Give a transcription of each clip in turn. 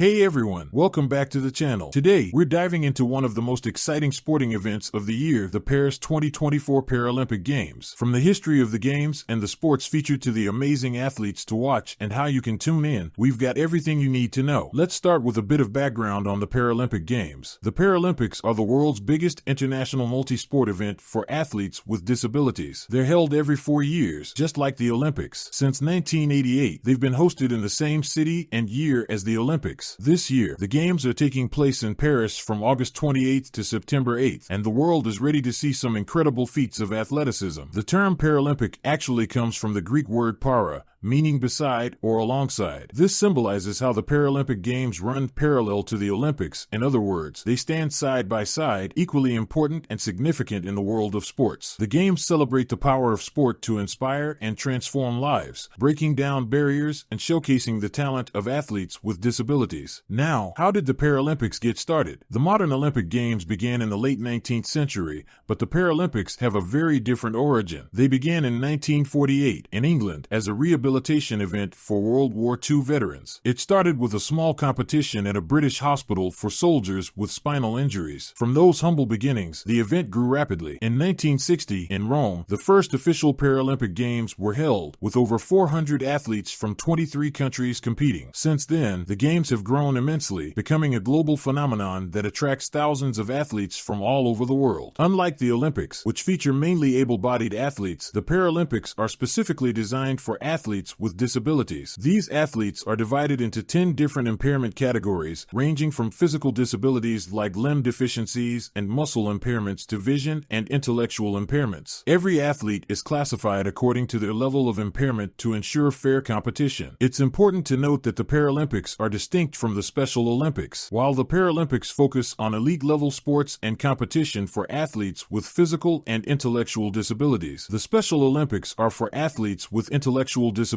Hey everyone, welcome back to the channel. Today, we're diving into one of the most exciting sporting events of the year, the Paris 2024 Paralympic Games. From the history of the games and the sports featured to the amazing athletes to watch and how you can tune in, we've got everything you need to know. Let's start with a bit of background on the Paralympic Games. The Paralympics are the world's biggest international multi-sport event for athletes with disabilities. They're held every 4 years, just like the Olympics. Since 1988, they've been hosted in the same city and year as the Olympics. This year, the Games are taking place in Paris from August 28th to September 8th, and the world is ready to see some incredible feats of athleticism. The term Paralympic actually comes from the Greek word para, meaning beside or alongside. This symbolizes how the Paralympic Games run parallel to the Olympics. In other words, they stand side by side, equally important and significant in the world of sports. The Games celebrate the power of sport to inspire and transform lives, breaking down barriers and showcasing the talent of athletes with disabilities. Now, how did the Paralympics get started? The modern Olympic Games began in the late 19th century, but the Paralympics have a very different origin. They began in 1948 in England as a rehabilitation event for World War II veterans. It started with a small competition at a British hospital for soldiers with spinal injuries. From those humble beginnings, the event grew rapidly. In 1960, in Rome, the first official Paralympic Games were held, with over 400 athletes from 23 countries competing. Since then, the Games have grown immensely, becoming a global phenomenon that attracts thousands of athletes from all over the world. Unlike the Olympics, which feature mainly able-bodied athletes, the Paralympics are specifically designed for athletes with disabilities. These athletes are divided into 10 different impairment categories, ranging from physical disabilities like limb deficiencies and muscle impairments to vision and intellectual impairments. Every athlete is classified according to their level of impairment to ensure fair competition. It's important to note that the Paralympics are distinct from the Special Olympics. While the Paralympics focus on elite-level sports and competition for athletes with physical and intellectual disabilities, the Special Olympics are for athletes with intellectual disabilities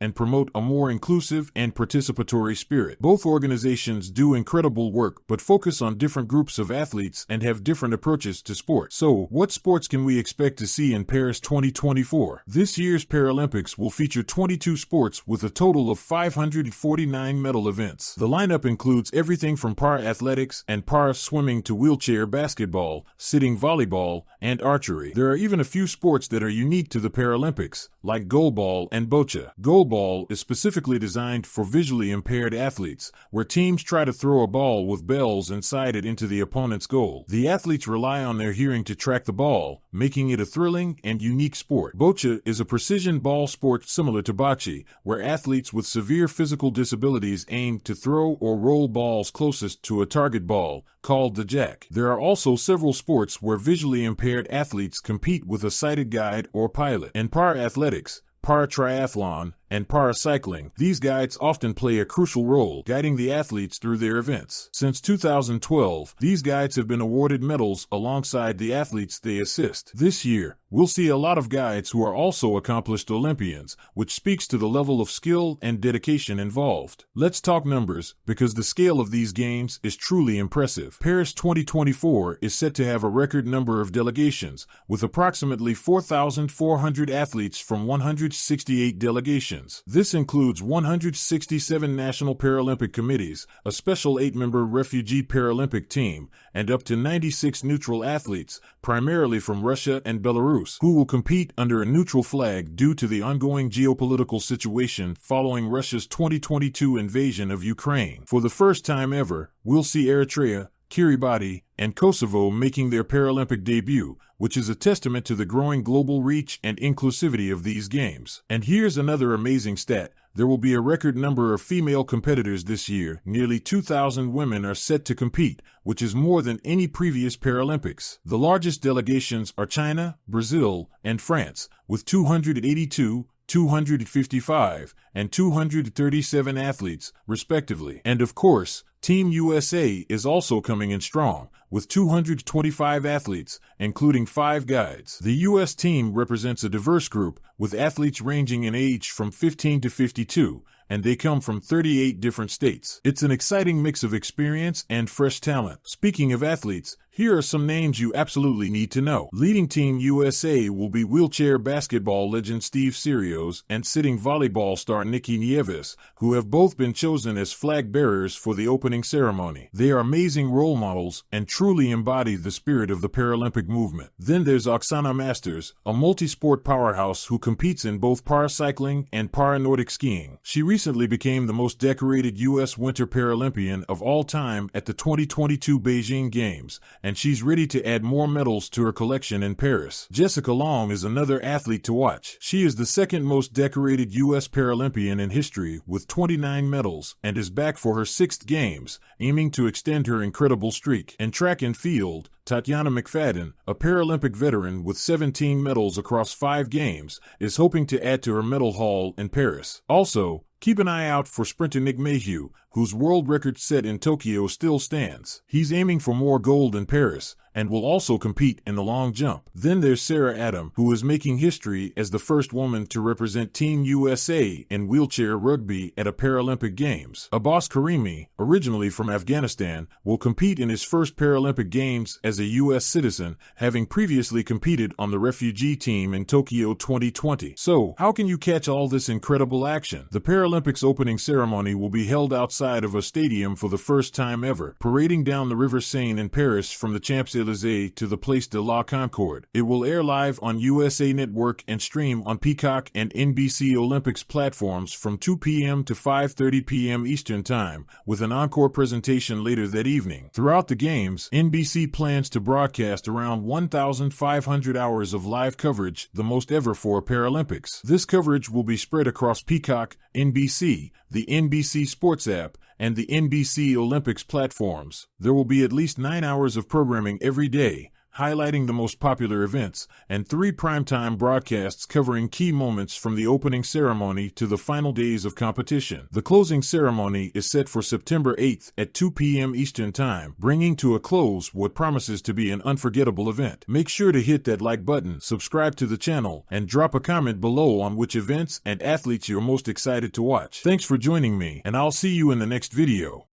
and promote a more inclusive and participatory spirit. Both organizations do incredible work but focus on different groups of athletes and have different approaches to sport. So, what sports can we expect to see in Paris 2024? This year's Paralympics will feature 22 sports with a total of 549 medal events. The lineup includes everything from para-athletics and para-swimming to wheelchair basketball, sitting volleyball, and archery. There are even a few sports that are unique to the Paralympics, like goalball and Boccia. Goalball is specifically designed for visually impaired athletes, where teams try to throw a ball with bells inside it into the opponent's goal. The athletes rely on their hearing to track the ball, making it a thrilling and unique sport. Boccia is a precision ball sport similar to bocce, where athletes with severe physical disabilities aim to throw or roll balls closest to a target ball, called the jack. There are also several sports where visually impaired athletes compete with a sighted guide or pilot. In para-athletics, para-triathlon, and paracycling, these guides often play a crucial role, guiding the athletes through their events. Since 2012, these guides have been awarded medals alongside the athletes they assist. This year, we'll see a lot of guides who are also accomplished Olympians, which speaks to the level of skill and dedication involved. Let's talk numbers, because the scale of these games is truly impressive. Paris 2024 is set to have a record number of delegations, with approximately 4,400 athletes from 168 delegations. This includes 167 national Paralympic committees, a special 8-member refugee Paralympic team, and up to 96 neutral athletes, primarily from Russia and Belarus, who will compete under a neutral flag due to the ongoing geopolitical situation following Russia's 2022 invasion of Ukraine. For the first time ever, we'll see Eritrea, Kiribati, and Kosovo making their Paralympic debut, which is a testament to the growing global reach and inclusivity of these games. And here's another amazing stat. There will be a record number of female competitors this year. Nearly 2,000 women are set to compete, which is more than any previous Paralympics. The largest delegations are China, Brazil, and France, with 282, 255, and 237 athletes, respectively. And of course, Team USA is also coming in strong, with 225 athletes, including 5 guides. The U.S. team represents a diverse group, with athletes ranging in age from 15 to 52, and they come from 38 different states. It's an exciting mix of experience and fresh talent. Speaking of athletes, Here are some names you absolutely need to know. Leading Team USA will be wheelchair basketball legend Steve Sirios and sitting volleyball star Nikki Nieves, who have both been chosen as flag bearers for the opening ceremony. They are amazing role models and truly embody the spirit of the Paralympic movement. Then there's Oksana Masters, a multi-sport powerhouse who competes in both paracycling and para-Nordic skiing. She recently became the most decorated U.S. Winter Paralympian of all time at the 2022 Beijing Games, and she's ready to add more medals to her collection in Paris. Jessica Long is another athlete to watch. She is the second most decorated U.S. Paralympian in history with 29 medals and is back for her 6th Games, aiming to extend her incredible streak. In track and field, Tatiana McFadden, a Paralympic veteran with 17 medals across 5 games, is hoping to add to her medal haul in Paris. Also, keep an eye out for sprinter Nick Mayhew, whose world record set in Tokyo still stands. He's aiming for more gold in Paris and will also compete in the long jump. Then there's Sarah Adam, who is making history as the first woman to represent Team USA in wheelchair rugby at a Paralympic Games. Abbas Karimi, originally from Afghanistan, will compete in his first Paralympic Games as a U.S. citizen, having previously competed on the refugee team in Tokyo 2020. So, how can you catch all this incredible action? The Paralympics opening ceremony will be held outside of a stadium for the first time ever, parading down the River Seine in Paris from the Champs-Élysées to the Place de la Concorde. It will air live on USA Network and stream on Peacock and NBC Olympics platforms from 2 p.m. to 5:30 p.m. Eastern Time, with an encore presentation later that evening. Throughout the Games, NBC plans to broadcast around 1,500 hours of live coverage, the most ever for Paralympics. This coverage will be spread across Peacock, NBC, the NBC Sports app, and the NBC Olympics platforms. There will be at least 9 hours of programming every day, highlighting the most popular events, and 3 primetime broadcasts covering key moments from the opening ceremony to the final days of competition. The closing ceremony is set for September 8th at 2 p.m. Eastern Time, bringing to a close what promises to be an unforgettable event. Make sure to hit that like button, subscribe to the channel, and drop a comment below on which events and athletes you're most excited to watch. Thanks for joining me, and I'll see you in the next video.